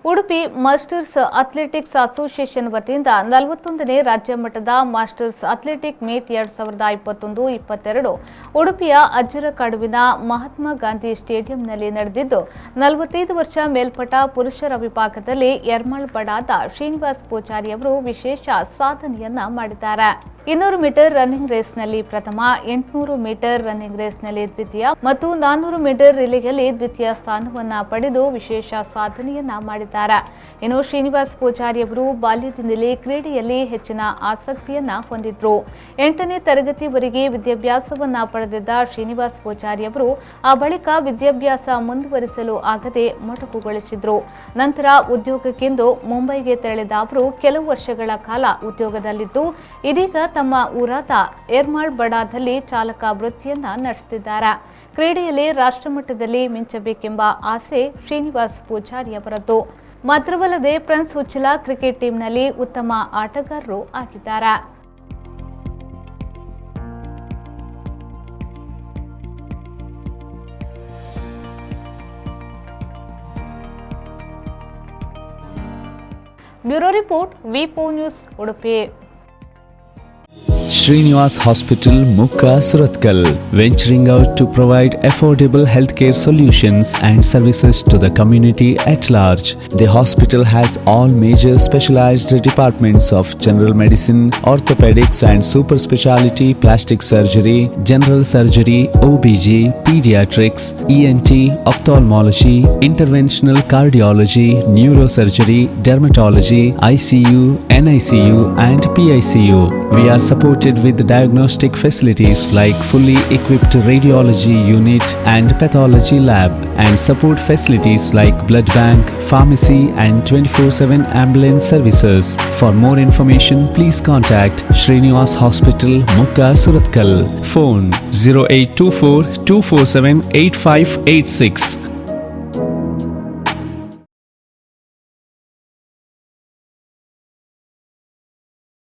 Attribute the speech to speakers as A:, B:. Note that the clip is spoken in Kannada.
A: ಉಡುಪಿ ಮಾಸ್ಟರ್ಸ್ ಅಥ್ಲೆಟಿಕ್ಸ್ ಅಸೋಸಿಯೇಷನ್ ವತಿಯಿಂದ 41ನೇ ರಾಜ್ಯ ಮಟ್ಟದ ಮಾಸ್ಟರ್ಸ್ ಅಥ್ಲೆಟಿಕ್ ಮೀಟ್ 2021-22 ಉಡುಪಿಯ ಅಜ್ಜರಕಾಡುವಿನ ಮಹಾತ್ಮ ಗಾಂಧಿ ಸ್ಟೇಡಿಯಂನಲ್ಲಿ ನಡೆದಿದ್ದು 45 ವರ್ಷ ಮೇಲ್ಪಟ್ಟ ಪುರುಷರ ವಿಭಾಗದಲ್ಲಿ ಯರ್ಮಾಳ್ ಬಡಾದ ಶ್ರೀನಿವಾಸ್ ಪೂಜಾರಿ ಅವರು ವಿಶೇಷ ಸಾಧನೆಯನ್ನ ಮಾಡಿದ್ದಾರೆ. 200 ಮೀಟರ್ ರನ್ನಿಂಗ್ ರೇಸ್ನಲ್ಲಿ ಪ್ರಥಮ, 800 ಮೀಟರ್ ರನ್ನಿಂಗ್ ರೇಸ್ನಲ್ಲಿ ದ್ವಿತೀಯ ಮತ್ತು 400 ಮೀಟರ್ ರಿಲೇಯಲ್ಲಿ ದ್ವಿತೀಯ ಸ್ಥಾನವನ್ನ ಪಡೆದು ವಿಶೇಷ ಸಾಧನೆಯನ್ನ ಮಾಡಿದ್ದಾರೆ. ಇನ್ನು ಶ್ರೀನಿವಾಸ್ ಪೂಜಾರಿ ಅವರು ಬಾಲ್ಯದಿಂದಲೇ ಕ್ರೀಡೆಯಲ್ಲಿ ಹೆಚ್ಚಿನ ಆಸಕ್ತಿಯನ್ನ ಹೊಂದಿದ್ರು. 8ನೇ ತರಗತಿವರೆಗೆ ವಿದ್ಯಾಭ್ಯಾಸವನ್ನ ಪಡೆದಿದ್ದ ಶ್ರೀನಿವಾಸ್ ಪೂಜಾರಿ ಅವರು ಆ ಬಳಿಕ ವಿದ್ಯಾಭ್ಯಾಸ ಮುಂದುವರಿಸಲು ಆಗದೆ ಮೊಟಕುಗೊಳಿಸಿದ್ರು. ನಂತರ ಉದ್ಯೋಗಕ್ಕೆಂದು ಮುಂಬೈಗೆ ತೆರಳಿದ ಅವರು ಕೆಲವು ವರ್ಷಗಳ ಕಾಲ ಉದ್ಯೋಗದಲ್ಲಿದ್ದು ಇದೀಗ ತಮ್ಮ ಊರಾದ ಯರ್ಮಾಳ್ ಬಡಾದಲ್ಲಿ ಚಾಲಕ ವೃತ್ತಿಯನ್ನ ನಡೆಸುತ್ತಿದ್ದಾರೆ. ಕ್ರೀಡೆಯಲ್ಲಿ ರಾಷ್ಟ್ರಮಟ್ಟದಲ್ಲಿ ಮಿಂಚಬೇಕೆಂಬ ಆಸೆ ಶ್ರೀನಿವಾಸ್ ಪೂಜಾರಿ ಅವರದ್ದು. ಮಾತ್ರವಲ್ಲದೆ ಪ್ರಿನ್ಸ್ ಉಚ್ಚಿಲ ಕ್ರಿಕೆಟ್ ಟೀಮ್ನಲ್ಲಿ ಉತ್ತಮ ಆಟಗಾರರು ಆಗಿದ್ದಾರೆ. ಬ್ಯೂರೋ ರಿಪೋರ್ಟ್ ವಿ4 news Udupi.
B: Srinivas Hospital, Mukka, Surathkal, venturing out to provide affordable healthcare solutions and services to the community at large. The hospital has all major specialized departments of general medicine, orthopedics and super speciality plastic surgery, general surgery, OBG, pediatrics, ENT, ophthalmology, interventional cardiology, neurosurgery, dermatology, ICU, NICU and PICU. We are supported with diagnostic facilities like fully equipped radiology unit and pathology lab, and support facilities like blood bank, pharmacy and 24/7 ambulance services. For more information, please contact Srinivas Hospital, Mukka, Surathkal. Phone 0824 247 8586.